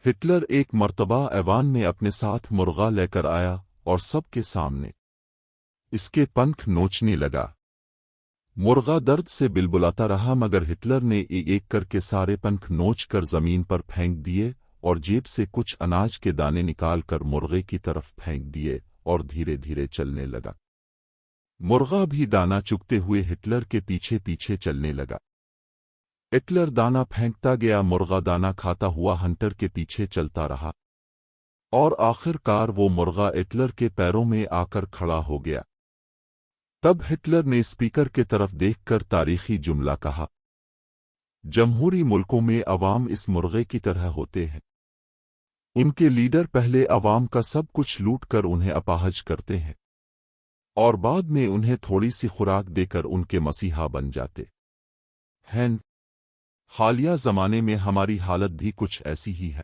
Hitler ایک مرتبہ ایوان میں اپنے ساتھ مرغا لے کر آیا اور سب کے سامنے اس کے پنکھ نوچنے لگا۔ مرغا درد سے بلبلاتا رہا مگر ہٹلر نے ایک کر کے سارے پنکھ نوچ کر زمین پر پھینک دیے اور جیب سے کچھ اناج کے دانے نکال کر مرغے کی طرف پھینک دیے اور دھیرے دھیرے چلنے لگا۔ مرغا بھی دانا چگتے ہوئے ہٹلر کے پیچھے پیچھے چلنے لگا۔ ہٹلر دانا پھینکتا گیا، مرغا دانا کھاتا ہوا ہنٹر کے پیچھے چلتا رہا اور آخر کار وہ مرغا ہٹلر کے پیروں میں آ کر کھڑا ہو گیا۔ تب ہٹلر نے اسپیکر کے طرف دیکھ کر تاریخی جملہ کہا، جمہوری ملکوں میں عوام اس مرغے کی طرح ہوتے ہیں، ان کے لیڈر پہلے عوام کا سب کچھ لوٹ کر انہیں اپاہج کرتے ہیں اور بعد میں انہیں تھوڑی سی خوراک دے کر ان کے مسیحا بن جاتے ہیں۔ حالیہ زمانے میں ہماری حالت بھی کچھ ایسی ہی ہے۔